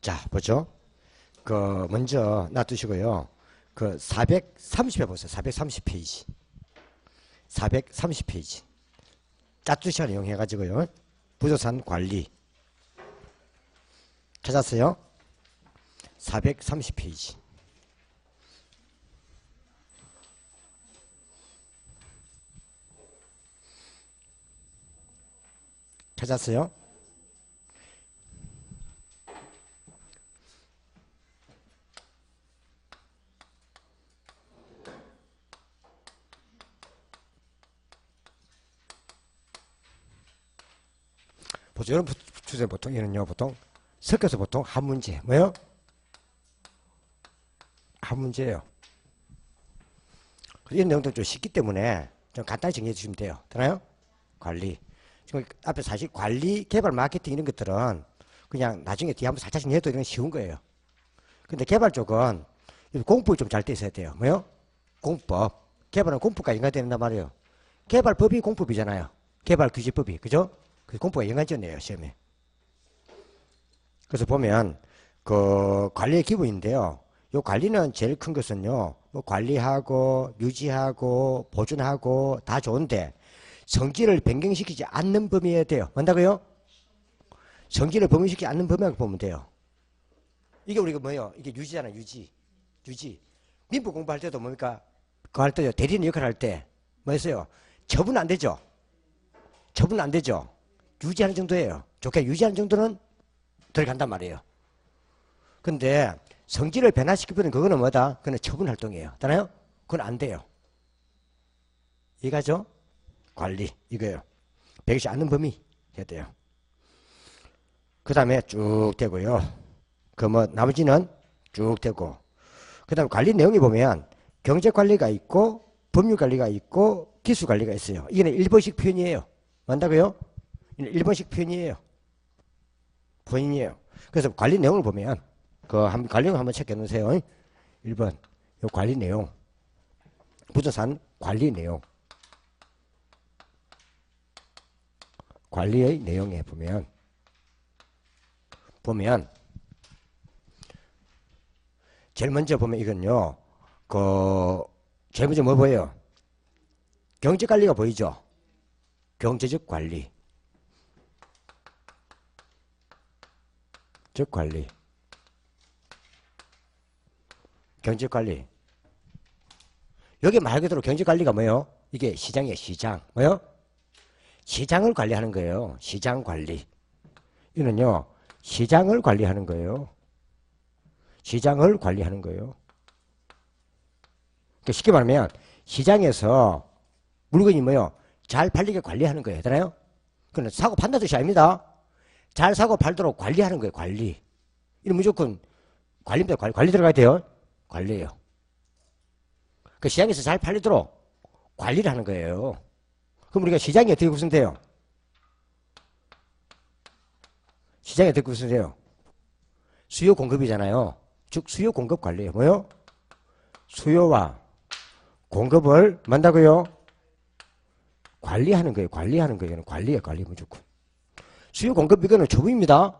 자, 보죠. 먼저 놔두시고요. 430회 보세요. 430페이지. 430페이지. 짝두 시간 이용해가지고요. 부동산 관리. 찾았어요? 430페이지. 찾았어요? 보죠. 이런 주제 보통, 이는요, 보통, 섞여서 보통 한 문제. 뭐요? 한 문제예요. 이런 내용도 좀 쉽기 때문에 좀 간단히 정리해 주시면 돼요. 되나요? 관리. 지금 앞에 사실 관리, 개발, 마케팅 이런 것들은 그냥 나중에 뒤에 한번 살짝 정리해도 이런 쉬운 거예요. 근데 개발 쪽은 공법이 좀 잘 돼 있어야 돼요. 뭐요? 공법. 개발은 공법과 연관된단 말이에요. 개발법이 공법이잖아요. 개발규제법이. 그죠? 그 공법과 연관지어내요, 시험에. 그래서 보면, 관리의 기본인데요. 요 관리는 제일 큰 것은요, 뭐 관리하고, 유지하고, 보존하고, 다 좋은데, 성질을 변경시키지 않는 범위여야 돼요. 뭔다고요? 성질을 변경시키지 않는 범위라고 보면 돼요. 이게 우리가 뭐예요? 이게 유지잖아요, 유지. 민법 공부할 때도 뭡니까? 그거 할 때요, 대리인 역할 할 때, 뭐 했어요? 처분 안 되죠? 처분 안 되죠? 유지하는 정도예요. 좋게 유지하는 정도는 들어간단 말이에요. 근데 성질을 변화시키는 그거는 뭐다? 그건 처분 활동이에요. 알아요? 그건 안 돼요. 이거죠? 관리 이거예요. 배기지 않는 범위 해야 돼요. 그 다음에 쭉 되고요. 나머지는 쭉 되고. 그 다음에 관리 내용이 보면 경제관리가 있고 법률관리가 있고 기술관리가 있어요. 이거는 일본식 표현이에요. 뭔다고요? 일본식 표현이에요. 본인이에요. 그래서 관리 내용을 보면 관리 내용 한번 체크해 놓으세요. 1번 요 관리 내용, 부동산 관리 내용, 관리의 내용에 보면 제일 먼저 보면 이건요. 제일 먼저 뭐 보여요? 경제관리가 보이죠? 경제적 관리. 즉 관리. 경제관리. 여기 말 그대로 경제관리가 뭐예요? 이게 시장이에요. 시장. 뭐예요? 시장을 관리하는 거예요. 시장 관리. 이는요. 시장을 관리하는 거예요. 시장을 관리하는 거예요. 그러니까 쉽게 말하면 시장에서 물건이 뭐예요? 잘 팔리게 관리하는 거예요. 되나요? 그건 사고 판다는 뜻이 아닙니다. 잘 사고 팔도록 관리하는 거예요. 관리. 이는 무조건 관리입니다. 관리 들어가야 돼요. 관리예요. 그 시장에서 잘 팔리도록 관리를 하는 거예요. 그럼 우리가 시장이 어떻게 구성돼요? 시장이 어떻게 구성돼요? 수요 공급이잖아요. 즉 수요 공급 관리예요. 뭐요? 수요와 공급을 만다고요? 관리하는 거예요. 관리하는 거예요. 관리예요. 관리 무조건. 수요 공급 이거는 조부입니다.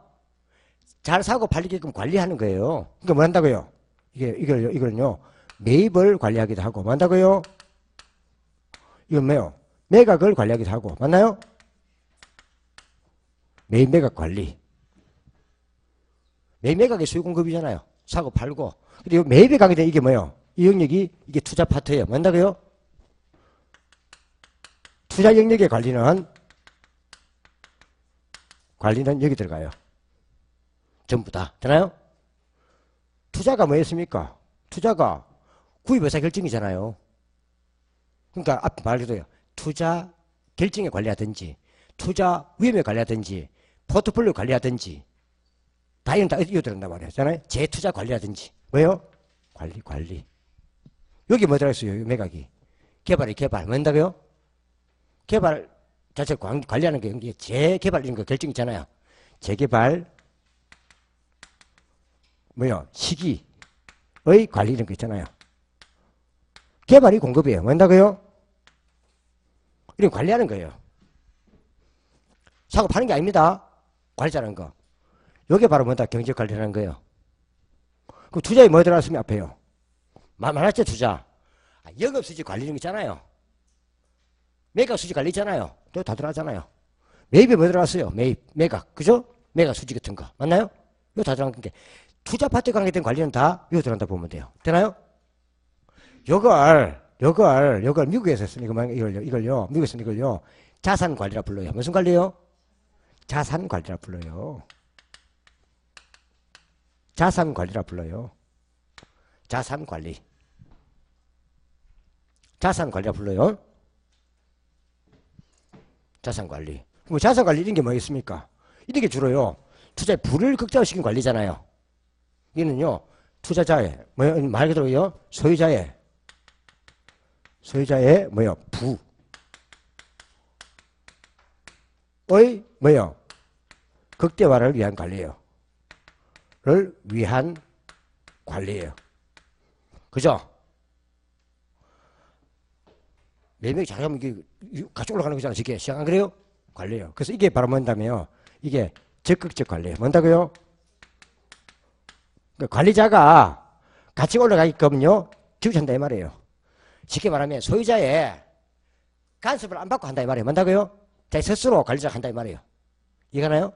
잘 사고 팔리게끔 관리하는 거예요. 그러니까 뭐 한다고요? 이걸요. 매입을 관리하기도 하고, 뭐 한다고요? 이건 뭐요? 매각을 관리하기도 하고, 맞나요? 매입 매각 관리. 매입 매각이 수요 공급이잖아요. 사고 팔고. 근데 매입에 가게 된 이게 뭐예요? 이 영역이 이게 투자 파트예요. 뭐 한다고요? 투자 영역의 관리는 여기 들어가요. 전부 다. 되나요? 투자가 뭐였습니까? 투자가 구입 의사 결정이잖아요. 그러니까 앞에 말해도요. 투자 결정에 관리하든지, 투자 위험에 관리하든지, 포트폴리오 관리하든지, 다 이건 다 이거 들어간단 말이에요. 재투자 관리하든지. 뭐예요? 관리. 여기 뭐 들어있어요? 매각이. 개발. 뭐 한다고요? 개발 자체 관리하는 게 재개발 이런 거 결정 있잖아요. 재개발 뭐요? 시기의 관리 이런 거 있잖아요. 개발이 공급이에요. 뭐 한다고요? 이런 관리하는 거예요. 사고 파는 게 아닙니다. 관리자라는 거. 요게 바로 뭐다? 경제 관리라는 거예요. 그럼 투자에 뭐 들어갔으면 앞에요? 많았죠, 투자. 영업 수지 관리 이런 거 있잖아요. 매각 수지 관리 있잖아요. 또 다 들어가잖아요. 매입에 뭐 들어갔어요? 매입, 매각. 그죠? 매각 수지 같은 거. 맞나요? 이거 다 들어간 게. 투자 파트 관계된 관리는 다 이거 들어간다 보면 돼요. 되나요? 요걸 미국에서 했으면 이걸요. 미국에서는 이걸요. 자산 관리라 불러요. 무슨 관리요? 자산 관리라 불러요. 자산 관리라 불러요. 자산 관리. 자산 관리라 불러요. 자산 관리. 그럼 자산 관리 이런 게 뭐 있습니까? 이런 게 주로요. 투자의 불을 극대화시킨 관리잖아요. 이는요. 투자자의 말 그대로요. 소유자의 뭐요? 부의 뭐요? 극대화를 위한 관리예요. 를 위한 관리예요. 그죠? 매매가 잘하면 이게 같이 올라가는 거잖아. 이게 시작 안 그래요? 관리예요. 그래서 이게 바로 뭔다면요. 이게 적극적 관리예요. 뭔다고요? 그러니까 관리자가 같이 올라가게끔요. 지구한다 이 말이에요. 쉽게 말하면 소유자의 간섭을 안 받고 한다 이 말이에요. 뭔다고요? 자기 스스로 관리자가 한다 이 말이에요. 이해가나요?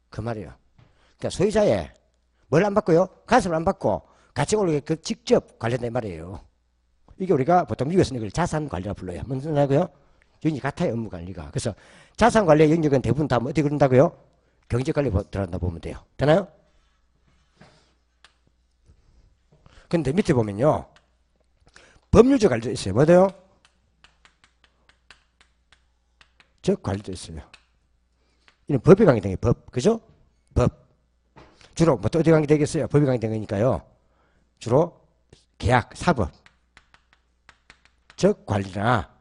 그 말이에요. 그러니까 소유자의 뭘 안 받고요? 간섭을 안 받고 같이 올라가게끔 직접 관리한다 이 말이에요. 이게 우리가 보통 미국에서는 이걸 자산 관리라 불러요. 뭔 말이고요? 영역이 같아요, 업무 관리가. 그래서 자산 관리의 영역은 대부분 다 어떻게 그런다고요? 경제 관리 들어간다 보면 돼요. 되나요? 근데 밑에 보면요. 법률적 관리도 있어요. 뭐예요? 적 관리도 있어요. 이는 법에 관계된 게 법. 그죠? 법. 주로 뭐 어디 관계되겠어요? 법에 관계된 거니까요. 주로 계약, 사법. 적 관리나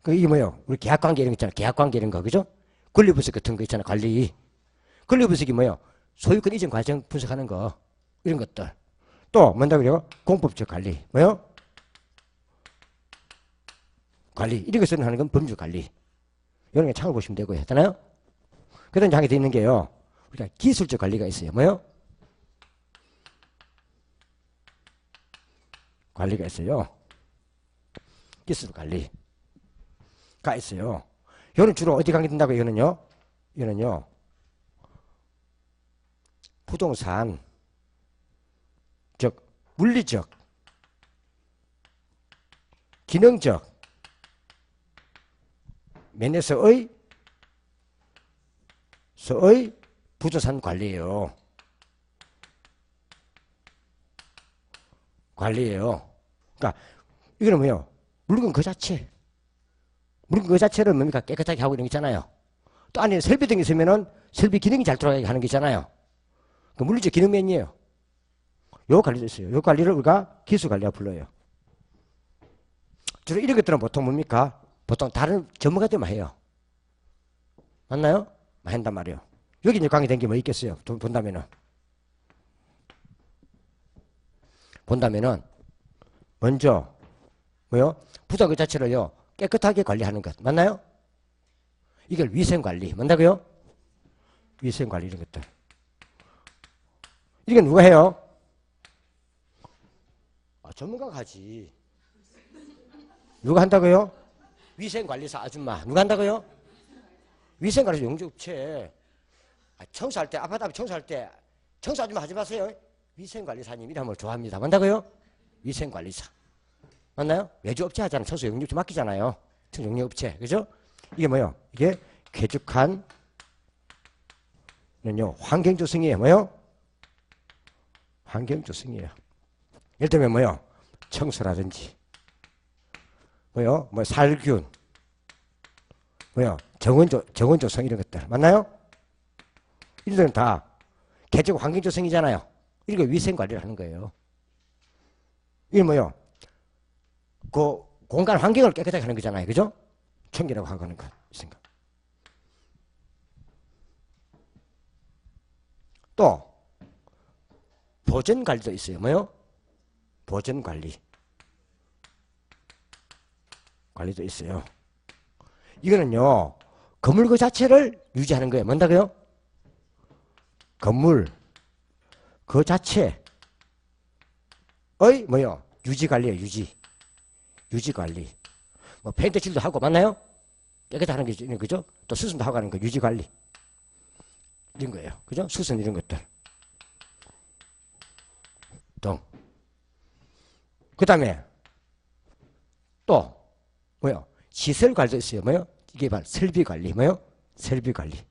이게 뭐예요? 우리 계약관계 이런 거 있잖아요. 계약관계 이런 거 그죠? 권리분석 같은 거 있잖아요. 관리. 권리분석이 뭐예요? 소유권 이전 과정 분석하는 거 이런 것들. 또 뭔다 그래요? 공법적 관리. 뭐요? 관리. 이런 것을 하는 건 법률 관리. 이런 게 참고 보시면 되고요. 되나요? 그 다음에 하게 돼 있는 게요. 우리가 기술적 관리가 있어요. 뭐요? 관리가 있어요. 기술 관리가 있어요. 이거는 주로 어디 관계된다고 이거는요. 부동산, 즉 물리적, 기능적 면에서의 부동산 관리예요. 그러니까 이거는 뭐예요? 물건 그 자체. 물건 그 자체를 뭡니까? 깨끗하게 하고 이런 게 있잖아요. 또 안에 설비 등이 있으면은 설비 기능이 잘 돌아가게 하는 게 있잖아요. 그 물리적 기능면이에요. 요 관리도 있어요. 요 관리를 우리가 기술관리라 불러요. 주로 이런 것들은 보통 뭡니까? 보통 다른 전문가들만 해요. 맞나요? 많이 한단 말이에요. 여기 이제 관계된 게 뭐 있겠어요? 본다면은 먼저 뭐요? 부자 그 자체를요 깨끗하게 관리하는 것 맞나요? 이걸 위생관리 뭔다고요? 위생관리 이런 것들. 이건 누가 해요? 전문가가 하지. 누가 한다고요? 위생관리사 아줌마. 누가 한다고요? 위생관리사 용접체. 청소할 때 아파트 앞에 청소할 때 청소 아줌마 하지 마세요. 위생관리사님 이름을 좋아합니다. 뭔다고요? 위생관리사. 맞나요? 외주업체 하잖아요. 청소 용접체 맡기잖아요. 청소 용접체. 그죠? 이게 뭐예요? 이게 쾌적한 환경조성이에요. 뭐예요? 환경조성이에요. 예를 들면 뭐예요? 청소라든지 뭐요? 뭐 살균 뭐요? 정원조성 이런 것들 맞나요? 이런 것들은 다 쾌적 환경조성이잖아요. 이거 위생관리를 하는 거예요. 이게 뭐요? 그 공간 환경을 깨끗하게 하는 거잖아요. 그죠? 청결하고 하는 것 있습니다. 또 보전관리도 있어요. 뭐요? 보전관리. 관리도 있어요. 이거는요. 건물 그 자체를 유지하는 거예요. 뭔다고요? 건물 그 자체의 뭐요? 유지 관리예요. 유지 관리. 뭐 페인트 칠도 하고 맞나요? 깨끗이 하는 게 있는 거죠. 또 수선도 하고 하는 거 유지 관리 이런 거예요. 그죠? 수선 이런 것들 등. 그 다음에 또 뭐요? 시설 관리도 있어요. 뭐요? 이게 바로 설비 관리. 뭐요? 설비 관리.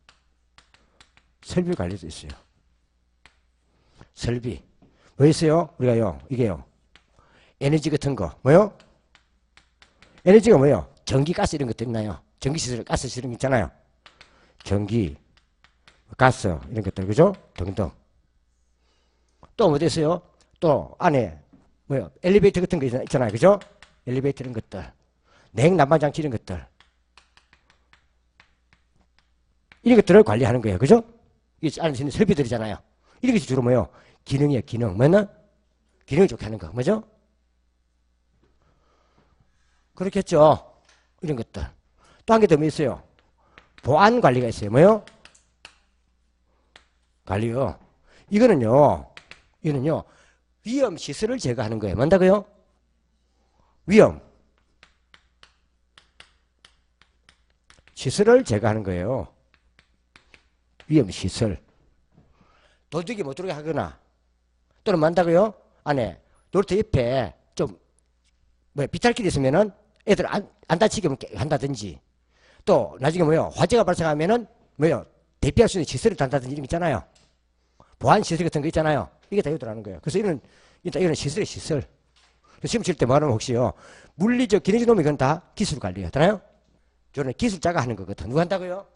설비 관리도 있어요. 설비. 뭐 있어요? 우리가요, 이게요. 에너지 같은 거. 뭐요? 에너지가 뭐요? 전기, 가스 이런 것도 있나요? 전기시설, 가스시설 이런 거 있잖아요. 전기, 가스 이런 것들. 그죠? 등등. 또 뭐 있어요? 또 안에 뭐요? 엘리베이터 같은 거 있잖아요. 그죠? 엘리베이터 이런 것들. 냉난방장치 이런 것들. 이런 것들을 관리하는 거예요. 그죠? 이게 안에 있는 설비들이잖아요. 이런 것이 주로 뭐요? 기능이에요. 기능. 뭐냐? 기능을 좋게 하는 거. 뭐죠? 그렇겠죠? 이런 것들. 또 한 개 더 뭐 있어요? 보안 관리가 있어요. 뭐요? 관리요. 이거는요. 위험 시설을 제거하는 거예요. 뭔다고요? 위험 시설을 제거하는 거예요. 위험 시설. 도둑이 못 들어오게 하거나 또는 뭔다고요? 안에 놀이터 옆에 좀 비탈길이 있으면은 애들 안 다치게 한다든지 또 나중에 뭐요? 화재가 발생하면은 뭐요? 대피할 수 있는 시설을 단다든지 이런 거 있잖아요. 보안 시설 같은 거 있잖아요. 이게 다 들어가는 거예요. 그래서 이런 시설의 시설. 시험 칠 때 말하면 혹시요. 물리적 기능적 놈이 그건 다 기술 관리하잖아요. 저는 기술자가 하는 거거든. 누가 한다고요?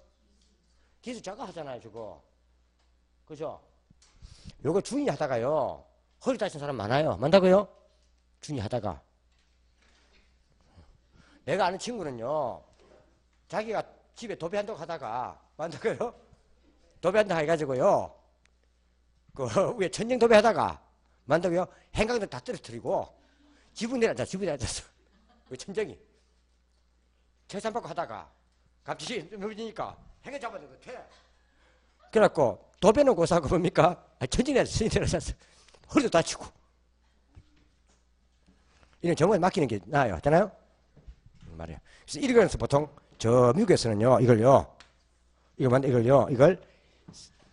기술자가 하잖아요, 저거. 그죠? 요거 중위 하다가요. 허리 다친 사람 많아요. 많다고요? 중위 하다가. 내가 아는 친구는요. 자기가 집에 도배한다고 하다가 많다고요? 도배한다고 해가지고요. 그 위에 천정 도배하다가 많다고요? 행강들 다 떨어뜨리고 지붕에 앉았어. 그 천정이. 재산받고 하다가 갑자기 넘어지니까 행강 잡아준 거 돼. 그래갖고 도배는 고사하고 뭡니까? 천정에 스님 내려놨어. 허리도 다치고. 이런 정보에 맡기는 게 나아요. 되나요? 말이에요. 그래서 이거에서 보통 저 미국에서는요,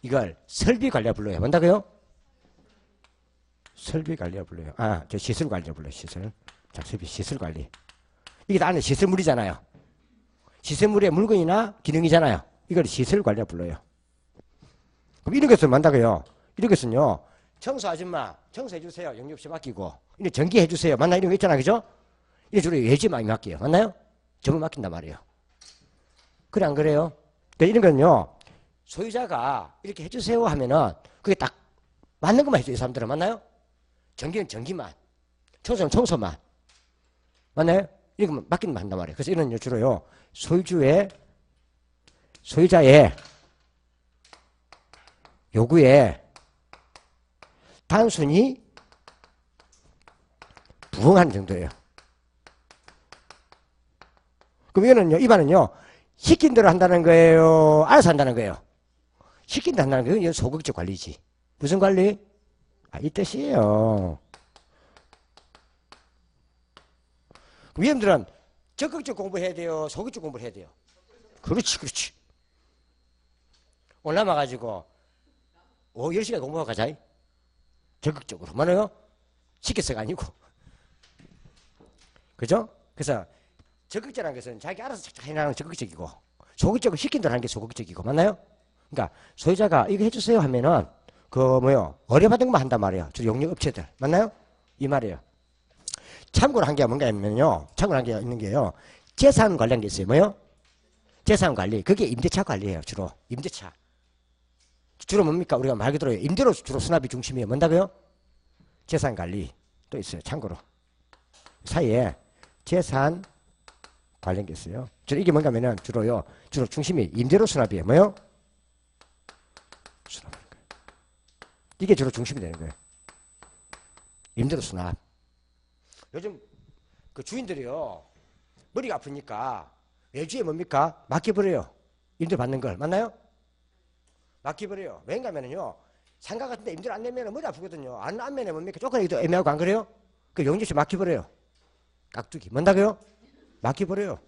이걸 설비 관리라 불러요. 뭔다고요? 설비 관리라 불러요. 저 시설 관리라 불러요. 시설. 자, 시설 관리. 이게 다 안에 시설물이잖아요. 시설물의 물건이나 기능이잖아요. 이걸 시설 관리라 불러요. 그럼 이런 것을 뭔다고요? 이런 것은요, 청소 아줌마, 청소해 주세요. 영리 없이 맡기고. 이런 전기해 주세요. 맞나? 이런 거 있잖아요. 그죠? 이게 주로 예지 많이 맡겨요. 맞나요? 전부 맡긴단 말이에요. 그래, 안 그래요? 이런 거는요, 소유자가 이렇게 해주세요 하면은 그게 딱 맞는 것만 해줘요. 이 사람들은. 맞나요? 전기는 전기만, 청소는 청소만. 맞나요? 이거 맡기면 한단 말이에요. 그래서 이런 주로요, 소유자의 요구에 단순히 부응하는 정도예요. 그럼 이거는요, 이 말은요, 시킨 대로 한다는 거예요? 알아서 한다는 거예요? 시킨 대로 한다는 거예요? 이건 소극적 관리지. 무슨 관리? 이 뜻이에요. 위원들은 적극적 공부해야 돼요? 소극적 공부를 해야 돼요? 그렇지. 오늘 남아가지고 10시간 공부하고 가자. 적극적으로. 뭐래요? 시켜서가 아니고. 그죠? 그래서 적극적이라는 것은 자기 알아서 착착 해나가는 적극적이고, 소극적으로 시킨 대로 하는 게 소극적이고. 맞나요? 그러니까 소유자가 이거 해주세요 하면은 의뢰받은 것만 한단 말이에요. 저 용역업체들. 맞나요? 이 말이에요. 참고로 한 게 뭔가 하면요. 참고로 한 게 있는 게요. 재산 관리한 게 있어요. 뭐요? 재산 관리. 그게 임대차 관리예요. 주로. 임대차. 주로 뭡니까? 우리가 말 그대로 임대로 주로 수납이 중심이에요. 뭔다고요? 재산 관리. 또 있어요. 참고로. 사이에 재산 관련 게 있어요. 이게 뭔가 하면은 주로 중심이 임대로 수납이에요. 뭐요? 수납하는 거예요. 이게 주로 중심이 되는 거예요. 임대로 수납. 요즘 그 주인들이요, 머리가 아프니까 외주에 뭡니까? 맡겨버려요. 임대 받는 걸. 맞나요? 맡겨버려요. 왜냐면은요, 상가 같은 데 임대료 안 내면 머리 아프거든요. 안 내면 뭡니까? 쫓겨내기도 애매하고 안 그래요? 그 용접시 막혀버려요. 깍두기. 뭔다고요? 막혀버려요.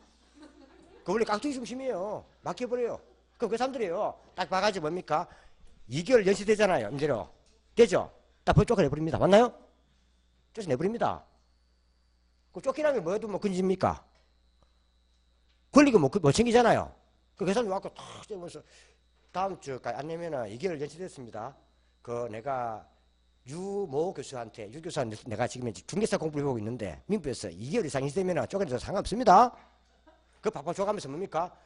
그 원래 깍두기 중심이에요. 막혀버려요. 그럼 그 사람들이요. 딱 봐가지고 뭡니까? 2개월 연시되잖아요. 임대료. 되죠? 딱 벌 쫓겨내버립니다. 맞나요? 쫓아내버립니다. 그 쫓기라면 뭐해도 뭐 근집니까? 권리가 못 챙기잖아요. 그 사람이 와서 탁 떼면서 다음 주까지 안 내면은 2개월 연체됐습니다. 그 내가 유모 교수한테, 유 교수한테 내가 지금 중개사 공부를 해보고 있는데 민부에서 2개월 이상 연체되면은 쫓겨내도 상관없습니다. 그 바빠 줘가면서 뭡니까?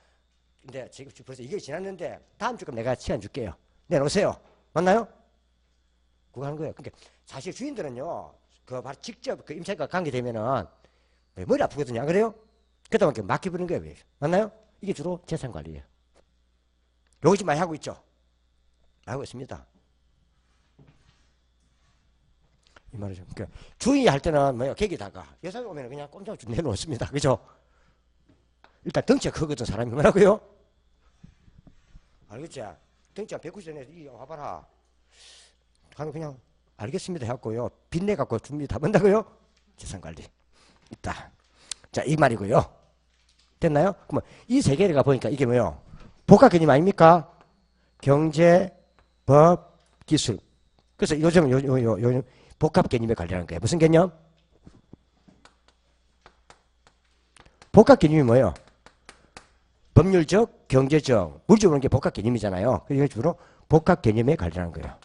근데 지금 벌써 2개월 지났는데 다음 주까지 내가 시간 줄게요. 내놓으세요. 맞나요? 그거 하는 거예요. 그러니까 사실 주인들은요, 그 바로 직접 그 임차인과 관계되면은 머리 아프거든요. 안 그래요? 그러다 보니까 맡겨버리는 거예요. 맞나요? 이게 주로 재산 관리예요. 요거 지금 많이 하고 있죠? 하고 있습니다. 이 말이죠. 그러니까 주의 할 때는 뭐예요? 계기다가 여사가 오면 그냥 꼼짝 내놓습니다. 그죠? 일단 덩치가 크거든, 사람이. 뭐라고요? 알겠지? 덩치가 190cm, 이 와봐라. 하면 그냥 알겠습니다 해갖고요. 빚내갖고 줍니다. 뭔다고요? 재산관리. 있다. 자, 이 말이고요. 됐나요? 그러면 이 세 개를 보니까 이게 뭐예요? 복합 개념 아닙니까? 경제, 법, 기술. 그래서 요즘 복합 개념에 관련한 거예요. 무슨 개념? 복합 개념이 뭐예요? 법률적, 경제적, 물질적으로 게 복합 개념이잖아요. 이게 주로 복합 개념에 관련한 거예요.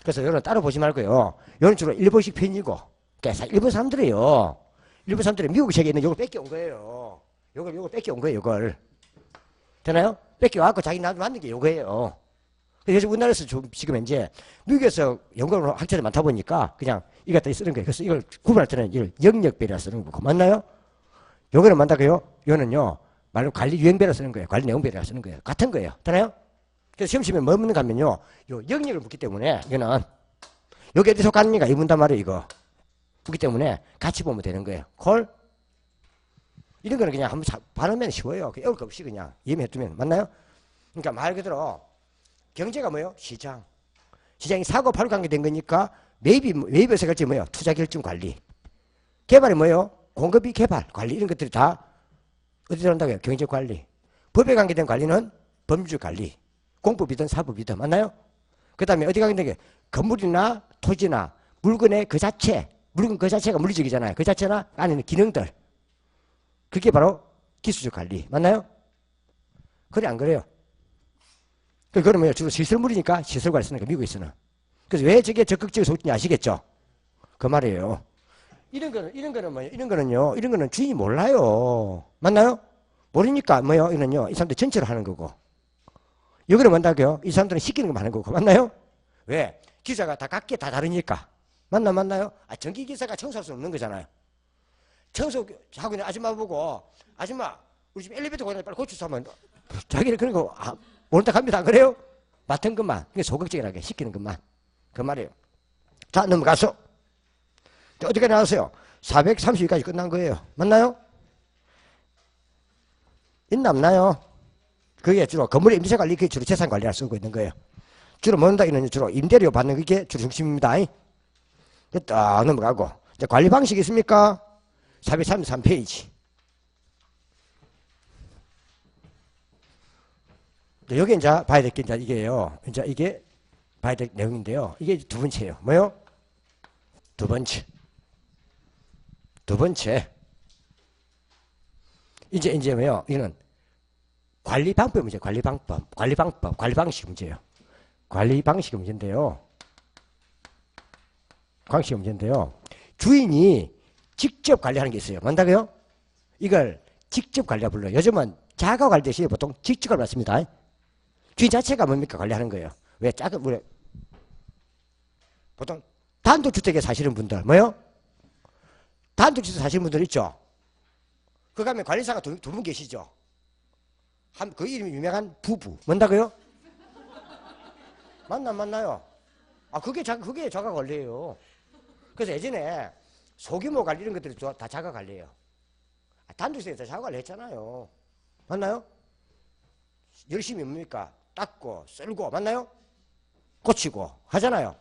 그래서 이거는 따로 보지 말고요. 이거는 주로 일본식 편이고, 그러니까 일본 사람들이에요. 일본 사람들이 미국 세계에 있는 이걸 뺏겨온 거예요. 요걸 뺏겨온 거예요, 이걸. 되나요? 뺏겨와갖고 자기 나도 만든 게 요거예요. 그래서 우리나라에서 지금 현재 미국에서 연구하는 학자들이 많다 보니까 그냥 이거 갖다 쓰는 거예요. 그래서 이걸 구분할 때는 이걸 영역배라 쓰는 거고. 맞나요? 요거는 맞다고요? 요거는요, 말로 관리 유형배라 쓰는 거예요. 관리 내용배라 쓰는 거예요. 같은 거예요. 되나요? 그래서 시험 치면 뭐 묻는가 하면요, 요 영역을 묻기 때문에 이거는 여기 어디 속하는가 이 문단 말이에요, 이거. 묻기 때문에 같이 보면 되는 거예요. 콜? 이런 거는 그냥 한번 발음하면 쉬워요. 어려울 거 없이 그냥 이해해두면. 맞나요? 그러니까 말 그대로 경제가 뭐예요? 시장. 시장이 사고 팔고 관계된 거니까 매입에서 갈지 뭐예요? 투자 결정 관리. 개발이 뭐예요? 공급이 개발 관리. 이런 것들이 다 어디 들어간다고요? 경제 관리. 법에 관계된 관리는 법률 관리. 공법이든 사법이든. 맞나요? 그 다음에 어디 관계된 게 건물이나 토지나 물건의 그 자체. 물건 그 자체가 물리적이잖아요. 그 자체나 안에는 기능들. 그게 바로 기술적 관리. 맞나요? 그래 안 그래요? 그러면 주로 시설물이니까 시설관리 쓰는 거 미국에서는. 그래서 왜 저게 적극적으로 속진지 아시겠죠? 그 말이에요. 이런 거는 뭐예요? 이런 거는 주인이 몰라요. 맞나요? 모르니까 뭐예요? 이거는요, 이 사람들 전체로 하는 거고. 여기는 뭔다고요? 이 사람들은 시키는 것만 하는 거고. 맞나요? 왜? 기사가 다 각기 다 다르니까. 맞나요? 전기기사가 청소할 수 없는 거잖아요. 청소하고 있는 아줌마 보고, 아줌마, 우리 집 엘리베이터 고장나 빨리 고쳐서 하면, 자기는 그런 거, 모른다 합니다. 안 그래요? 맡은 것만, 그게 소극적이라게 시키는 것만. 그 말이에요. 자, 넘어가서. 어디까지 나왔어요? 430까지 끝난 거예요. 맞나요? 있나 없나요? 그게 주로 건물의 임대 관리, 그게 주로 재산 관리를 쓰고 있는 거예요. 주로 뭔다, 이는 주로 임대료 받는 게 주로 중심입니다. 딱 넘어가고. 이제 관리 방식이 있습니까? 433페이지. 여기 이제 봐야 될 게 이제 이게요. 이제 이게 봐야 될 내용인데요. 이게 두 번째예요. 뭐요? 두 번째. 이제 뭐요? 이거는 관리 방법 문제, 관리 방식 문제예요. 관리 방식 문제인데요. 주인이 직접 관리하는 게 있어요. 뭔다고요? 이걸 직접 관리라 불러요. 요즘은 자가 관리 대신에 보통 직접 관리 받습니다. 주인 자체가 뭡니까? 관리하는 거예요. 왜? 보통 단독주택에 사시는 분들, 뭐요? 단독주택에 사시는 분들 있죠? 그 가면 관리사가 두 분 계시죠? 그 이름이 유명한 부부. 뭔다고요? 맞나요? 그게 자가 관리예요. 그래서 예전에 소규모 관리 이런 것들이 다 자가 관리예요. 단독주택에서 자가 관리 했잖아요. 맞나요? 열심히 뭡니까? 닦고, 쓸고, 맞나요? 고치고 하잖아요.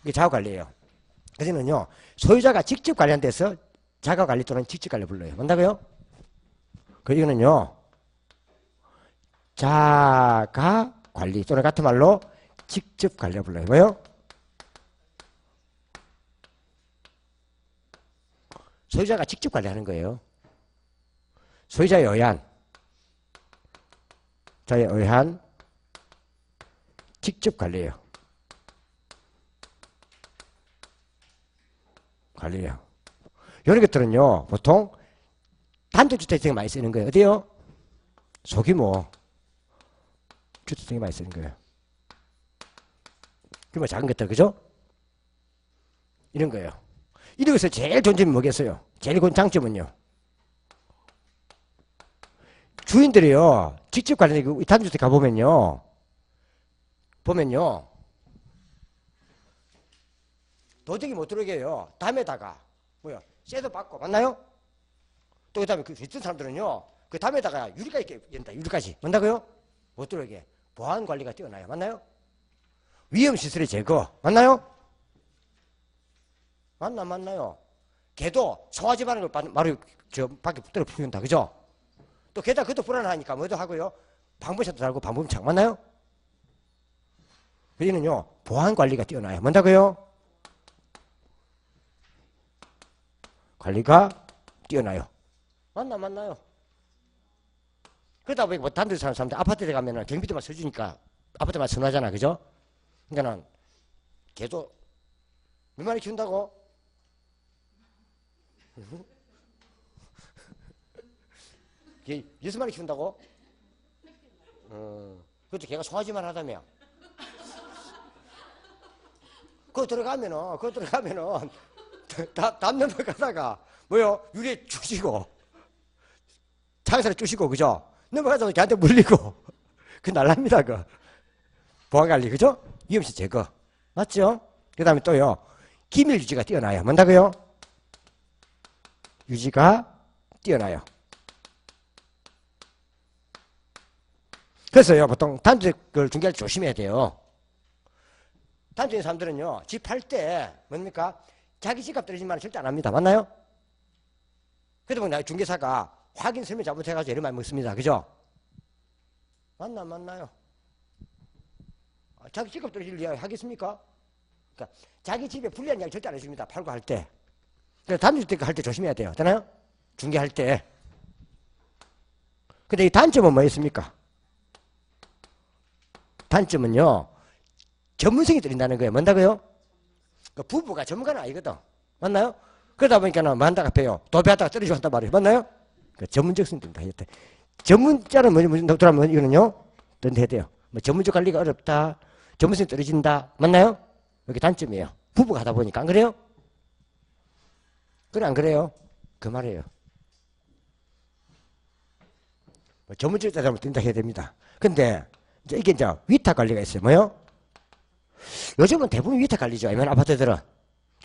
이게 자가관리예요. 그래서는요, 소유자가 직접 관리한 데서 자가관리 또는 직접관리 불러요. 뭔다고요? 그 이거는요, 자가관리 또는 같은 말로 직접관리 불러요. 뭐요? 소유자가 직접 관리하는 거예요. 소유자에 의한, 자에 의한 직접 관리예요. 관리예요. 이런 것들은요, 보통 단독주택에 많이 쓰는 거예요. 어디요? 소규모 주택에 많이 쓰는 거예요. 규모 작은 것들, 그죠? 이런 거예요. 이런 것에서 제일 좋은 점이 뭐겠어요? 제일 좋은 장점은요, 주인들이요, 직접 관리하는 단독주택 가보면요, 도저히 못 들어오게 해요. 담에다가, 뭐야, 쇠도 받고, 맞나요? 또 그 다음에 그 있던 사람들은요, 그 담에다가 유리까지 연다, 유리까지. 뭔다고요? 못 들어오게. 보안 관리가 뛰어나요. 맞나요? 위험시설의 제거. 맞나요? 맞나요? 걔도 소화지 바는 걸 바로 저 밖에 붙들어 풀린다. 그죠? 또 게다가 그것도 불안하니까 뭐도 하고요. 방범샷도 달고 방범창. 맞나요? 여기는요, 보안 관리가 뛰어나요. 뭔다고요? 관리가 뛰어나요. 맞나요? 그러다 보니까 뭐 단독 사는 사람들 아파트에 가면은 경비대만 서주니까 아파트만 선호하잖아. 그죠? 그러니까는 개도 몇 마리 키운다고? 개 6마리 키운다고? 그것도 걔가 소화지만 하다며. 그거 들어가면은 담 넘어가다가 뭐요? 유리에 주시고 창살에 주시고, 그죠? 넘어가자마자 걔한테 물리고 그 날랍니다. 그 보안관리, 그죠? 위험시 제거. 맞죠? 그 다음에 또요, 기밀 유지가 뛰어나요. 뭔다고요? 유지가 뛰어나요. 그래서요, 보통 단독을 중개할 때 조심해야 돼요. 단독인 사람들은요, 집 팔 때 뭡니까? 자기 집값 떨어진 말은 절대 안 합니다. 맞나요? 그러다 보니 중개사가 확인 설명 잘못해가지고 이런 말 먹습니다. 그죠? 맞나요? 자기 집값 떨어질 이야기 하겠습니까? 그러니까 자기 집에 불리한 이야기 절대 안 해줍니다. 팔고 할 때. 그래서 단독주택 할 때 조심해야 돼요. 되나요? 중개할 때. 근데 이 단점은 뭐였습니까? 단점은요, 전문성이 떨어진다는 거예요. 뭔다고요? 그 부부가 전문가는 아니거든. 맞나요? 그러다 보니까는 뭐 한다고 해요. 도배하다가 떨어지고 한단 말이에요. 맞나요? 그 전문적성이 떨어진다. 전문자는 뭐라면 이거는요, 던해야 돼요. 뭐 전문적 관리가 어렵다, 전문성이 떨어진다. 맞나요? 여기 단점이에요. 부부가 하다 보니까. 안 그래요? 그래, 안 그래요? 그 말이에요. 뭐 전문적으로 따지면 뛴다 해야 됩니다. 근데 이게 이제 위탁 관리가 있어요. 뭐요? 요즘은 대부분 위탁 관리죠. 아니면 아파트들은.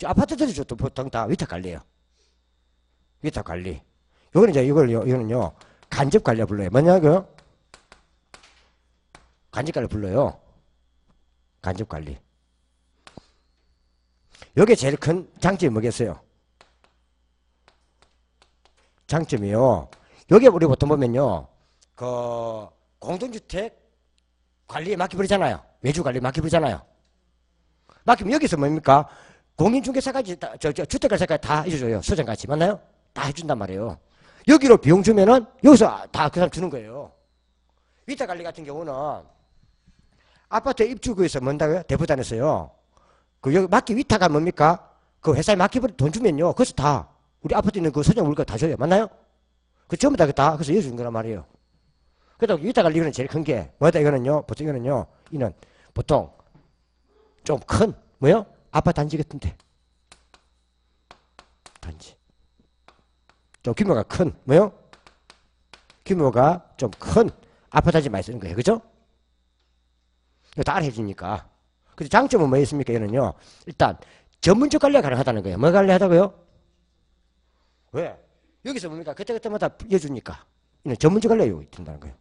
아파트들이 또 보통 다 위탁 관리예요. 위탁 관리. 요거는 이제 이거는요, 간접 관리가 불러요. 뭐냐고요? 간접 관리 불러요. 간접 관리. 요게 제일 큰 장점이 뭐겠어요? 장점이요. 여기 우리 보통 보면요, 그 공동주택 관리에 맡겨버리잖아요. 외주 관리 맡겨버리잖아요. 맡기면 여기서 뭡니까? 공인중개사까지 주택관리사까지 다 해줘요. 소장같이. 맞나요? 다 해준단 말이에요. 여기로 비용 주면은 여기서 다 그 사람 주는 거예요. 위탁관리 같은 경우는 아파트 입주구에서 뭔다고요? 대부단에서요. 그 여기 맡기 위탁가 뭡니까? 그 회사에 맡겨버리 돈 주면요. 그래서 다 우리 아파트 있는 그 소장 물건 다 줘요. 맞나요? 그 전부 다 그래서 이어주는 거란 말이에요. 그래도 위탁관리 이거는 제일 큰 게 뭐다 이거는요. 보통 이는 보통 좀 큰 뭐요? 아파트 단지 같은데 단지 좀 규모가 큰 뭐요? 규모가 좀 큰 아파트 단지 많이 쓰는 거예요. 그죠? 이거 다 해주니까. 근데 장점은 뭐 있습니까? 이거는요. 일단 전문적 관리가 가능하다는 거예요. 뭐 관리하다고요? 왜? 여기서 뭡니까? 그때마다 이어주니까. 이는 전문적 관리가 된다는 거예요.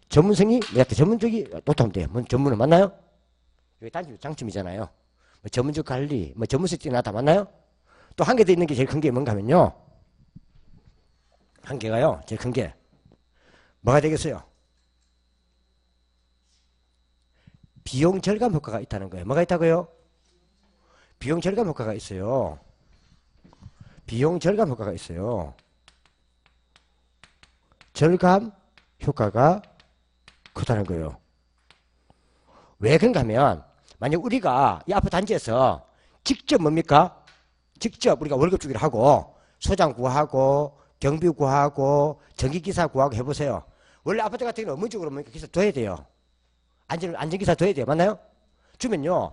전문성이 뭐야? 전문적이 높다면 돼요. 뭐 전문은 맞나요? 이게 단점 장점이잖아요. 뭐 전문적 관리, 뭐 전문성이 뛰어나다 맞나요? 또 한 개 더 있는 게 제일 큰 게 뭔가 하면요. 한 개가요. 제일 큰 게 뭐가 되겠어요? 비용 절감 효과가 있다는 거예요. 뭐가 있다고요? 비용 절감 효과가 있어요. 비용 절감 효과가 있어요. 절감 효과가 크다는 거예요. 왜 그런가 하면 만약 우리가 이 아파트 단지에서 직접 뭡니까? 직접 우리가 월급 주기를 하고 소장 구하고 경비 구하고 전기기사 구하고 해보세요. 원래 아파트 같은 경우는 업무적으로 뭡니까? 기사 둬야 돼요. 안전기사 둬야 돼요. 맞나요? 주면요.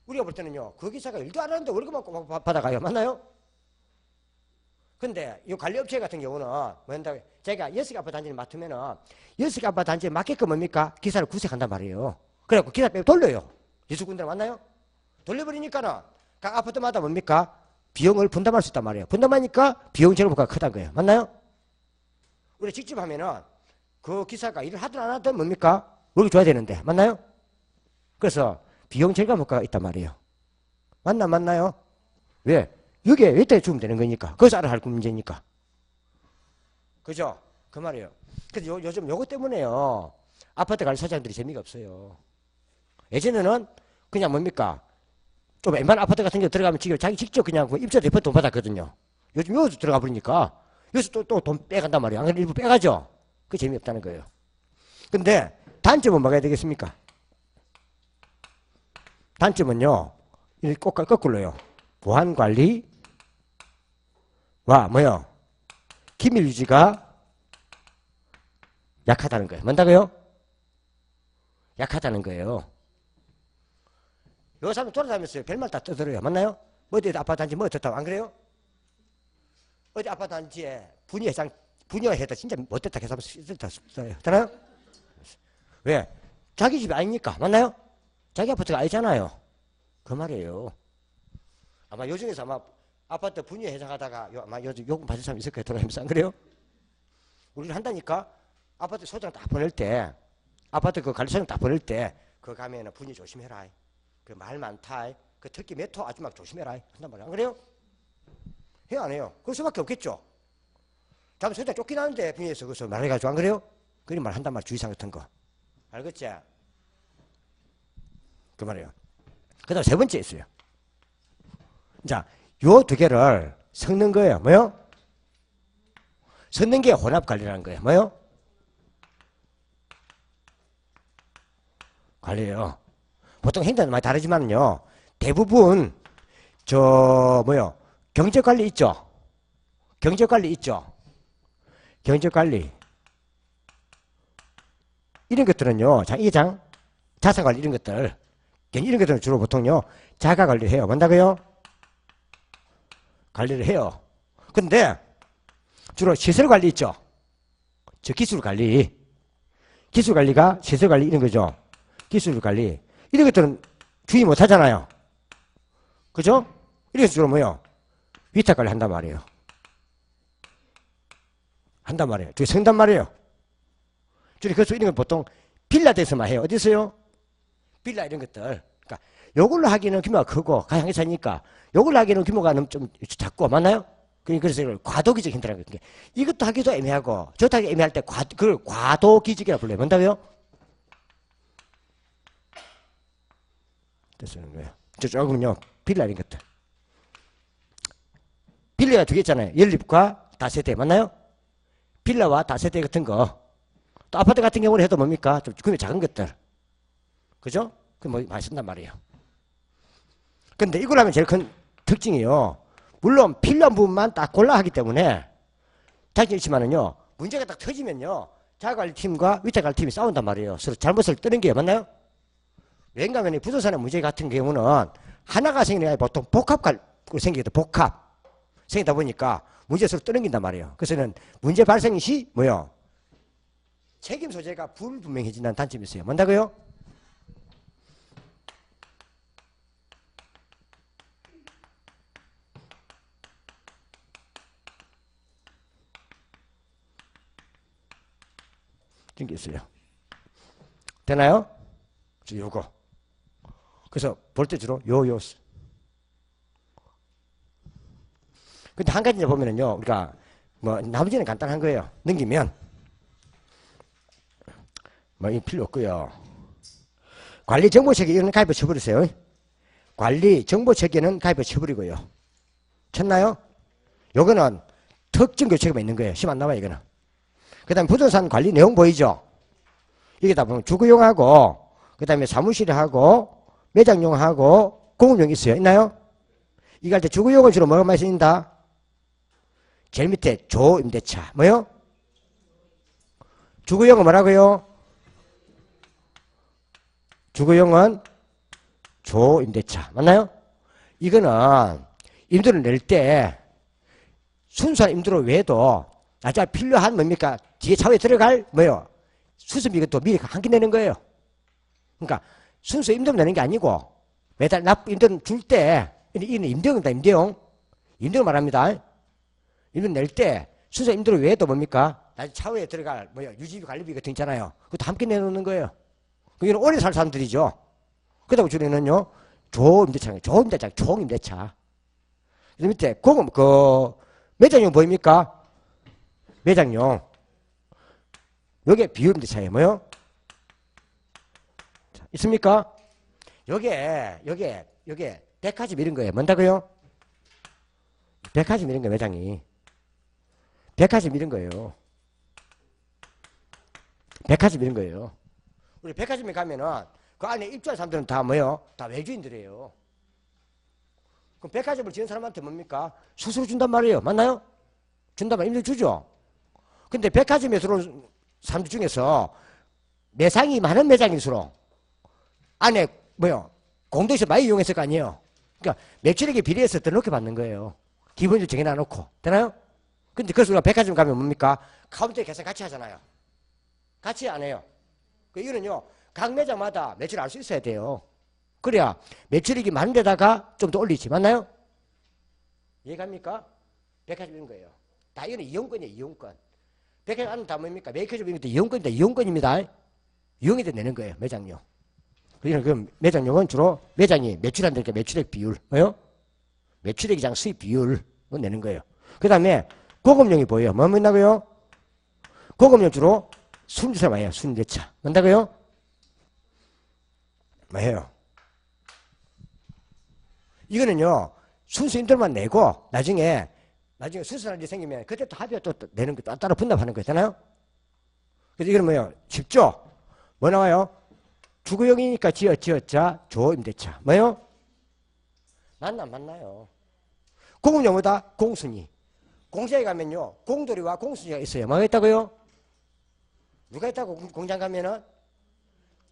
우리가 볼 때는요. 그 기사가 일도 안 하는데 월급 받아가요. 맞나요? 근데 이 관리업체 같은 경우는 뭐한다? 제가 6개 아파트 단지를 맡으면은 6개 아파트 단지에 맞게끔 뭡니까? 기사를 구색한단 말이에요. 그래갖고 기사 빼고 돌려요. 예수군들 맞나요? 돌려버리니까는 각 아파트마다 뭡니까? 비용을 분담할 수 있단 말이에요. 분담하니까 비용 절감 효과가 크다는 거예요. 맞나요? 우리 직접 하면은 그 기사가 일을 하든 안 하든 뭡니까? 월급 줘야 되는데. 맞나요? 그래서 비용 절감 효과가 있단 말이에요. 맞나요? 왜? 여기에 이때 주면 되는 거니까. 거기서 알아서 할 문제니까. 그죠? 그 말이에요. 그래서 요즘 요거 때문에요. 아파트 관리 소장들이 재미가 없어요. 예전에는 그냥 뭡니까? 좀 웬만한 아파트 같은 데 들어가면 지금 자기 직접 그냥 그 입주 대표 돈 받았거든요. 요즘 여기서 들어가 버리니까 여기서 또 돈 빼간단 말이에요. 안 그래도 일부 빼가죠? 그 재미없다는 거예요. 근데 단점은 뭐가 되겠습니까? 단점은요. 꼭 거꾸로요. 보안관리와 뭐요? 기밀 유지가 약하다는 거예요. 뭔다고요? 약하다는 거예요. 요 사람 돌아다니면서 별말 다 떠들어요. 맞나요? 어디 아파트 단지 뭐 어떻다고 안 그래요? 어디 아파트 단지에 분야회사 진짜 못됐다 해서 쓰다 있잖아요? 왜? 자기 집이 아니니까. 맞나요? 자기 아파트가 아니잖아요. 그 말이에요. 아마 요즘에서 아마 아파트 분야회사 가다가 아마 요즘 요금 받을 사람 있을 거예요. 돌아다니면서 안 그래요? 우리를 한다니까 아파트 소장 딱 보낼 때 아파트 그 관리소장 딱 보낼 때 그 가면은 분위 조심해라. 그 말 많다. 그 특히 메토 아줌마 조심해라. 한단 말이야. 안 그래요? 해요 안 해요? 그럴 수밖에 없겠죠. 다음 소장 쫓기나는데 분위에서 그래서 말해가지고 안 그래요? 그런 말 한단 말 주의사항 같은 거. 알겠지? 그 말이에요. 그 다음 세 번째 있어요. 자, 요 두 개를 섞는 거예요. 뭐요? 섞는 게 혼합관리라는 거예요. 뭐요? 관리예요. 보통 행사는 많이 다르지만요. 대부분 뭐요? 경제관리 있죠. 경제관리 있죠. 경제관리 이런 것들은요. 자산관리 이런 것들 이런 것들은 주로 보통요. 자가관리를 해요. 뭔다고요? 관리를 해요. 근데 주로 시설관리 있죠. 저 기술관리 기술관리가 시설관리 이런 거죠. 기술관리 이런 것들은 주의 못하잖아요. 그죠? 이래서 주로 뭐요? 위탁관리 한단 말이에요. 한단 말이에요. 저기 성단 말이에요. 저기 그래서 이런 건 보통 빌라에서만 해요. 어디서요? 빌라 이런 것들. 그러니까 요걸로 하기는 규모가 크고 가상회사니까 요걸로 하기는 규모가 좀 작고 맞나요? 그래서 이걸 과도기적인 거예요. 이것도 하기도 애매하고 저것도 하기 애매할 때 그걸 과도기적이라고 불러요. 뭔다고요? 쓰는 거예요. 저 조금요. 빌라 이런 것들. 빌라가 두 개 있잖아요. 연립과 다세대 맞나요? 빌라와 다세대 같은 거. 또 아파트 같은 경우는 해도 뭡니까? 좀 규모 작은 것들. 그죠? 그 뭐 많이 쓴단 말이에요. 근데 이걸 하면 제일 큰 특징이요. 물론 필요한 부분만 딱 골라 하기 때문에 자격이 있지만은요. 문제가 딱 터지면요. 자가관리팀과 위탁관리팀이 싸운단 말이에요. 서로 잘못을 뜨는 게 맞나요? 왜냐하면 부동산의 문제 같은 경우는 하나가 생기는 게 보통 복합 생기거든. 복합 생기다 보니까 문제 서로 떠넘긴단 말이에요. 그래서는 문제 발생 시 뭐요? 책임 소재가 불분명해진다는 단점이 있어요. 뭔다고요? 그런 게 있어요. 되나요? 요거. 그래서 볼 때 주로 요. 근데 한 가지 보면은요, 우리가 뭐 나머지는 간단한 거예요. 넘기면 뭐 이 필요 없고요. 관리 정보 체계 이런 가입을 쳐버리세요. 관리 정보 체계는 가입을 쳐버리고요. 쳤나요? 요거는 특정 교체가 있는 거예요. 심 안 나와요, 이거는. 그 다음에 부동산 관리 내용 보이죠? 이게 다 보면 주거용하고, 그 다음에 사무실하고, 매장용하고, 공업용이 있어요. 있나요? 이거 할 때 주거용은 주로 뭐가 많이 쓰인다? 제일 밑에 조임대차. 뭐요? 주거용은 뭐라고요? 주거용은 조임대차. 맞나요? 이거는 임대를 낼 때 순수한 임대료 외에도 나중에 필요한 뭡니까? 뒤에 차후에 들어갈 뭐요? 수습 이것도 미리 함께 내는 거예요. 그러니까 순수 임대료 내는 게 아니고 매달 임대료 줄 때 이는 임대용이다. 임대용 말합니다. 임대료 낼 때 순수 임대료 외에도 뭡니까? 나중에 차후에 들어갈 뭐요? 유지비 관리비 같은 거 있잖아요. 그것도 함께 내놓는 거예요. 이건 오래 살 사람들이죠. 그렇다고 줄이는요. 조임대차, 총임대차. 그 밑에 매장용 보입니까? 매장용. 요게 비율임대차예요. 뭐요? 자, 있습니까? 요게 백화점 이런 거예요. 뭔다고요? 백화점 이런 거 매장이. 백화점 이런 거예요. 백화점 이런 거예요. 우리 백화점에 가면은 그 안에 입주한 사람들은 다 뭐요? 다 외주인들이에요. 그럼 백화점을 지은 사람한테 뭡니까? 수수료 준단 말이에요. 맞나요? 준단 말이에요. 임대 주죠. 근데 백화점에 들어온 사람들 중에서 매상이 많은 매장일수록 안에 뭐요? 공동시설 많이 이용했을 거 아니에요. 그러니까 매출액에 비례해서 더 높게 받는 거예요. 기본적으로 정해놔놓고. 되나요? 근데 그래서 우리가 백화점 가면 뭡니까? 카운터에 계산 같이 하잖아요. 같이 안 해요. 이거는요, 각 매장마다 매출 알 수 있어야 돼요. 그래야 매출액이 많은 데다가 좀 더 올리지. 맞나요? 이해갑니까? 백화점 이런 거예요. 다 이거는 이용권이에요, 이용권. 백화점 안은 다 뭡니까? 매니저점 이런 것도 이용권이다, 이용권입니다. 이용이 돼 내는 거예요, 매장용. 그럼 매장용은 주로 매장이 매출한 데니까 매출액 비율, 뭐요? 매출액이장 수입 비율을 내는 거예요. 그 다음에 공업용이 보여요. 뭐 있나고요? 공업용 주로 순주차 많이 해요. 순대차. 뭔다고요? 뭐예요? 이거는요, 순수 임대료만 내고, 나중에 순수한 일이 생기면, 그때 또 합의가 또 내는 거, 따로 분납하는 거 있잖아요? 그래서 이거는 뭐예요? 쉽죠? 뭐 나와요? 주거용이니까 지었자, 조임대차. 뭐예요? 맞나요? 공업용 뭐다? 공순위. 공장에 가면요, 공돌이와 공순위가 있어요. 뭐가 있다고요? 누가 있다고 공장 가면은?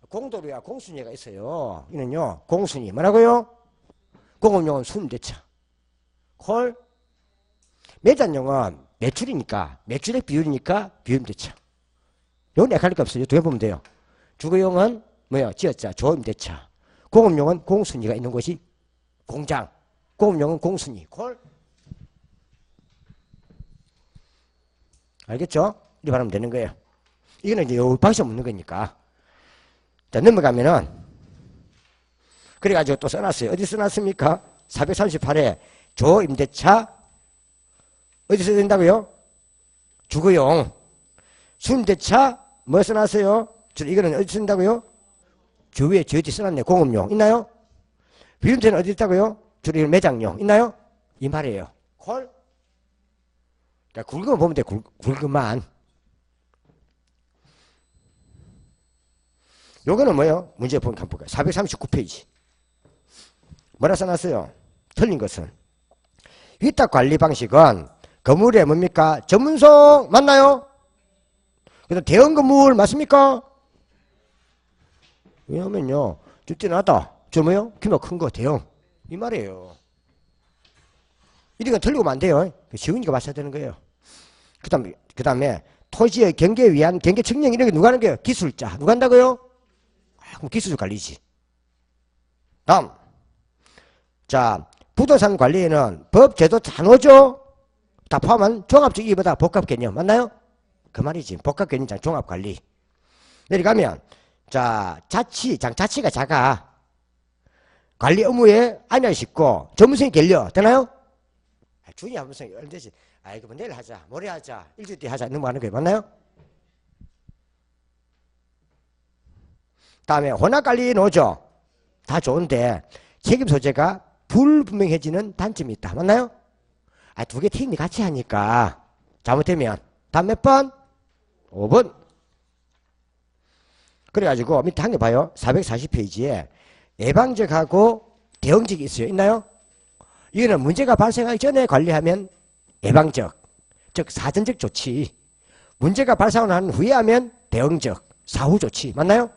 공돌이와 공순위가 있어요. 이는요, 공순위. 뭐라고요? 공업용은 순대차. 콜. 매장용은 매출이니까, 매출액 비율이니까 비율임대차. 요건 헷갈릴 거 없어요. 두 개 보면 돼요. 주거용은 뭐야? 지었자, 조임대차. 공업용은 공순위가 있는 곳이 공장. 공업용은 공순위. 콜. 알겠죠? 이렇게 말하면 되는 거예요. 이거는 이제 요 방식 묻는 거니까. 자, 넘어가면은, 그래가지고 또 써놨어요. 어디 써놨습니까? 438에 조임대차, 어디 써야 된다고요? 주거용. 순대차, 뭐 써놨어요? 이거는 어디 쓴다고요? 주위에 저기 써놨네. 공업용. 있나요? 비율대는 어디 있다고요? 주로 매장용. 있나요? 이 말이에요. 콜? 자, 굵으면 보면 돼. 굵으만. 요거는 뭐예요? 문제 보면 한번 볼까요? 439페이지. 뭐라 써놨어요? 틀린 것은. 위탁 관리 방식은 건물에 뭡니까? 전문성 맞나요? 그래서 대형 건물 맞습니까? 왜냐면요, 쫓겨나다. 저 뭐요? 규모 큰 거, 대형. 이 말이에요. 이런 건 틀리고 안 돼요. 지훈이가 맞춰야 되는 거예요. 그 다음에 토지의 경계에 위한 경계 측량 이런 게 누가 하는 거예요? 기술자. 누가 한다고요? 그럼 기술자 관리지. 다음. 자, 부동산 관리에는 법, 제도, 잔호조 다 포함한 종합적 이보다 복합 개념. 맞나요? 그 말이지. 복합 개념장 종합 관리. 내려가면 자, 자치가 작아. 관리 업무에 안할 싶고 전문성이 결려. 되나요? 준이 전문성이 얼마되지? 아이고, 뭐 내일 하자. 모레 하자. 일주일 뒤에 하자. 넘어가는 거예요. 맞나요? 다음에 혼합관리 노조. 다 좋은데 책임 소재가 불분명해지는 단점이 있다. 맞나요? 두 개 팀이 같이 하니까 잘못되면 다음 몇 번? 5번. 그래가지고 밑에 한 개 봐요. 440페이지에 예방적하고 대응적이 있어요. 있나요? 이거는 문제가 발생하기 전에 관리하면 예방적, 즉 사전적 조치. 문제가 발생한 후에 하면 대응적, 사후 조치. 맞나요?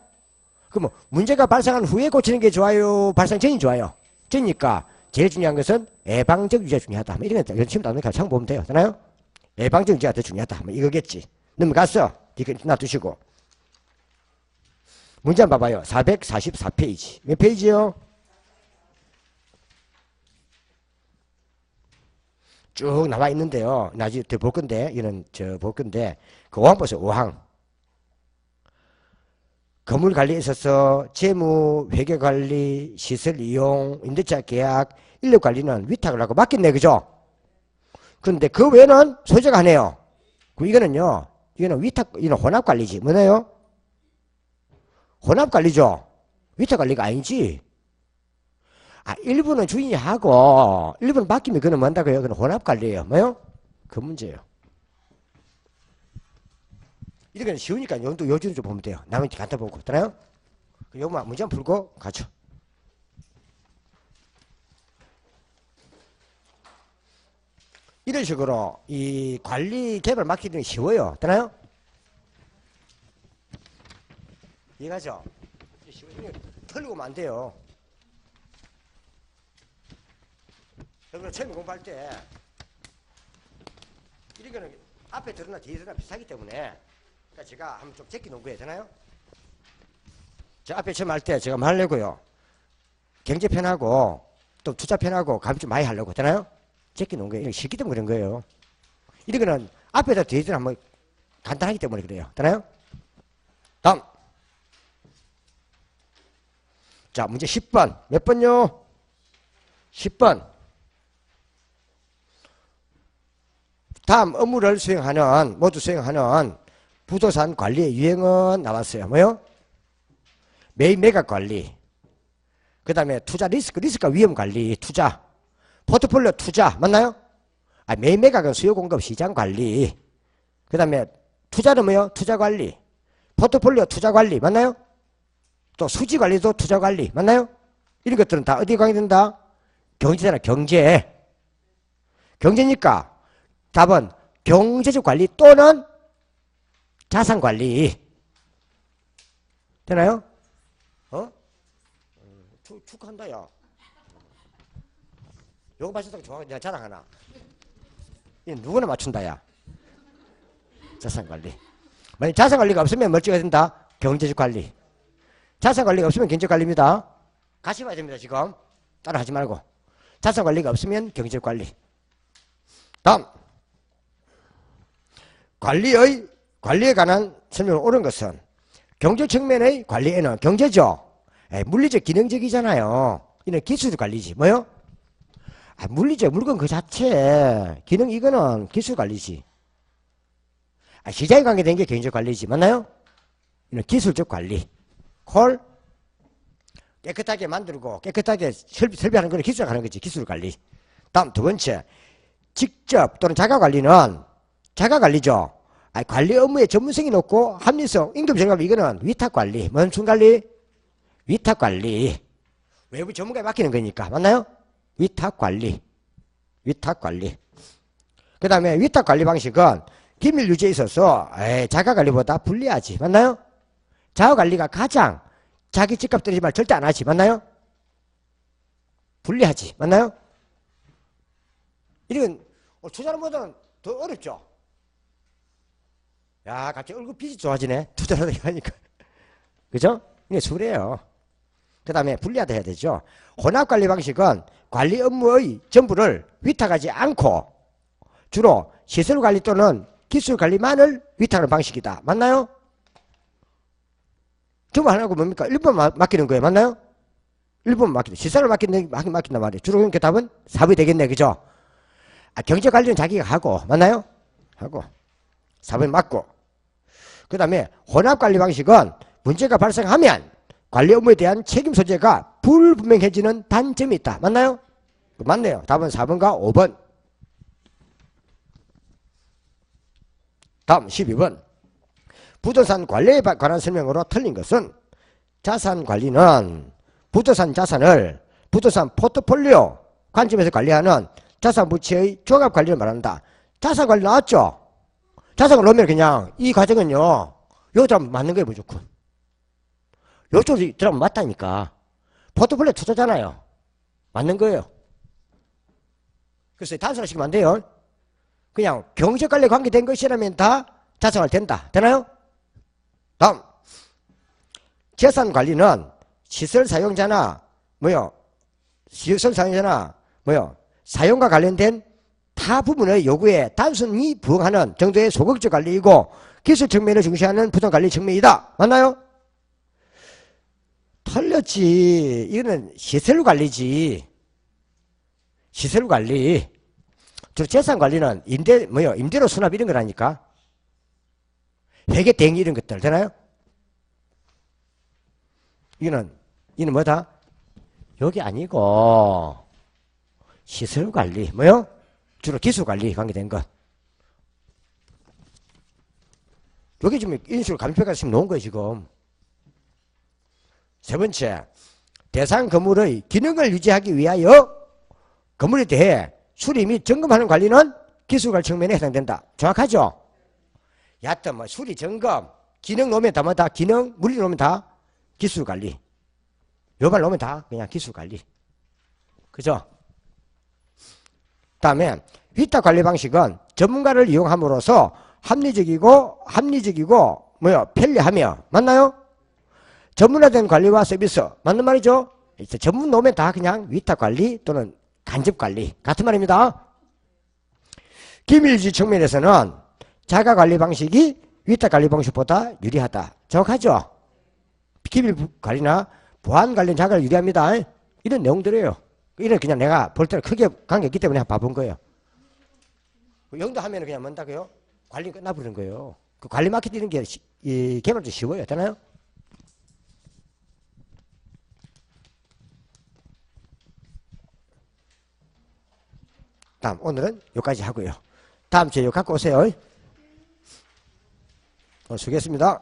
그럼 문제가 발생한 후에 고치는 게 좋아요? 발생 전이 좋아요? 전이니까 제일 중요한 것은 예방적 유지가 중요하다. 이런 거 시험 나오는 거 참 보면 돼요. 되나요? 예방적 유지가 더 중요하다. 이거겠지. 넘어갔어. 이거 놔두시고. 문제 한번 봐봐요. 444페이지. 몇 페이지요? 쭉 나와 있는데요. 나중에 더 볼 건데, 이는 볼 건데, 그 5항 보세요. 5항. 건물 관리에 있어서 재무, 회계 관리, 시설 이용, 임대차 계약, 인력 관리는 위탁을 하고 맡겼네. 그죠? 그런데 그 외에는 소재가 하네요. 이거는요, 이거는 이거는 혼합 관리지. 뭐네요? 혼합 관리죠. 위탁 관리가 아니지. 일부는 주인이 하고, 일부는 맡기면 그는 뭔다고요? 그건 혼합 관리예요. 뭐요? 그 문제예요. 이렇게 쉬우니까 요즘 좀 보면 돼요. 나머지 간단 보고. 되나요? 요거만 문제 풀고 가죠. 이런 식으로 이 관리 개발 맡기는 게 쉬워요. 되나요? 이해가죠? 털리고면 안 돼요. 여러분 처음에 공부할 때 이런 거는 앞에 들으나 뒤에 들으나 비슷하기 때문에 그러니까 제가 한번 좀 제끼 놓은 거예요. 되나요? 저 앞에 처음 할 때 제가 뭐 하려고요? 경제편하고 또 투자편하고 감이 좀 많이 하려고. 되나요? 제끼 놓은 거예요. 쉽기 때문에 그런 거예요. 이런 거는 앞에다 뒤에 들으나 한번 간단하기 때문에 그래요. 되나요? 다음. 자, 문제 10번. 몇 번요? 10번. 다음 업무를 모두 수행하는 부동산 관리의 유형은 나왔어요. 뭐요? 매입 매각 관리. 그 다음에 투자 리스크가 위험 관리, 투자. 포트폴리오 투자. 맞나요? 매입 매각은 수요 공급 시장 관리. 그 다음에 투자는 뭐요? 투자 관리. 포트폴리오 투자 관리. 맞나요? 또 수지 관리도 투자 관리. 맞나요? 이런 것들은 다 어디에 관계된다? 경제잖아, 경제. 경제니까 답은 경제적 관리 또는 자산 관리. 되나요? 축하한다, 야. 요거 맞췄다고 좋아하고 내가 자랑하나? 이건 누구나 맞춘다, 야. 자산 관리. 만약 자산 관리가 없으면 멀쩡해야 된다? 경제적 관리. 자산 관리가 없으면 경제적 관리입니다. 같이 봐야 됩니다, 지금. 따라 하지 말고. 자산 관리가 없으면 경제적 관리. 다음. 관리에 관한 설명을 옳은 것은 경제 측면의 관리에는 경제죠. 물리적 기능적이잖아요. 이는 기술 관리지. 뭐요? 물리적 물건 그 자체. 기능 이거는 기술 관리지. 시장에 관계된 게 경제적 관리지. 맞나요? 이는 기술적 관리. 콜. 깨끗하게 만들고 깨끗하게 설비하는 건 기술을 하는 거지. 기술 관리. 다음 두 번째. 직접 또는 자가 관리는 자가 관리죠. 관리 업무의 전문성이 높고 합리성, 임금 절감 이거는 위탁 관리. 뭔 관리? 위탁 관리. 외부 전문가에 맡기는 거니까. 맞나요? 위탁 관리. 위탁 관리. 그 다음에 위탁 관리 방식은 기밀 유지에 있어서 자가 관리보다 불리하지. 맞나요? 자가 관리가 가장 자기 집값 떨어지지 말 절대 안 하지. 맞나요? 불리하지. 맞나요? 이건 투자는 보다는 더 어렵죠. 야, 갑자기 얼굴 빛이 좋아지네. 투자를 하니까. 그죠? 이게 수래요. 그 다음에 불리하다 해야 되죠. 혼합관리 방식은 관리 업무의 전부를 위탁하지 않고 주로 시설관리 또는 기술관리만을 위탁하는 방식이다. 맞나요? 전부 안 하고 뭡니까? 1번 맡기는 거예요. 맞나요? 1번 맡기는, 시설을 맡긴단 말이에요. 주로 그러니까 답은 4번이 되겠네. 그죠? 아, 경제 관리는 자기가 하고, 맞나요? 하고. 4번 맞고. 그 다음에 혼합 관리 방식은 문제가 발생하면 관리 업무에 대한 책임 소재가 불분명해지는 단점이 있다. 맞나요? 맞네요. 답은 4번과 5번. 다음 12번. 부동산 관리에 관한 설명으로 틀린 것은 자산 관리는 부동산 자산을 부동산 포트폴리오 관점에서 관리하는 자산 부채의 종합 관리를 말한다. 자산 관리 나왔죠? 자산을 넣으면 그냥 이 과정은요. 요점 맞는 거예요. 무조건. 요쪽이 들어가면 맞다니까. 포트폴리오 투자잖아요. 맞는 거예요. 그래서 단순화시키면 안 돼요. 그냥 경제관리에 관계된 것이라면 다 자산화가 된다. 되나요? 다음. 재산관리는 시설 사용자나 사용과 관련된 타 부분의 요구에 단순히 부응하는 정도의 소극적 관리이고 기술 측면을 중시하는 부동관리 측면이다. 맞나요? 틀렸지. 이거는 시설관리지. 시설관리. 저 재산관리는 임대료 수납 이런 거라니까. 회계 대행 이런 것들 되나요? 이거는 뭐다? 여기 아니고 시설관리 주로 기술관리 관계된 것. 여기 지금 이런 식으로 감평가 지금 놓은 거예요 지금. 세 번째, 대상 건물의 기능을 유지하기 위하여 건물에 대해 수리 및 점검하는 관리는 기술관리 측면에 해당된다. 정확하죠? 여하튼 수리 점검 기능 놓으면 다 뭐다? 기능 물리 놓으면 다 기술관리. 요 말 놓으면 다 그냥 기술관리. 그죠? 다음에 위탁관리 방식은 전문가를 이용함으로써 합리적이고 편리하며. 맞나요? 전문화된 관리와 서비스. 맞는 말이죠? 전문 놓으면 다 그냥 위탁관리 또는 간접관리. 같은 말입니다. 기밀유지 측면에서는 자가관리 방식이 위탁관리 방식보다 유리하다. 정확하죠? 기밀관리나 보안 관련 자가를 유리합니다. 이런 내용들이에요. 이런 그냥 내가 볼 때는 크게 관계없기 때문에 봐본 거예요. 영도하면 그냥 뭔다고요? 관리 끝나버리는 거예요. 그 관리 마케팅 이런 게 개발도 쉬워요. 되나요? 다음 오늘은 여기까지 하고요. 다음 주에 이거 갖고 오세요. 수고했습니다.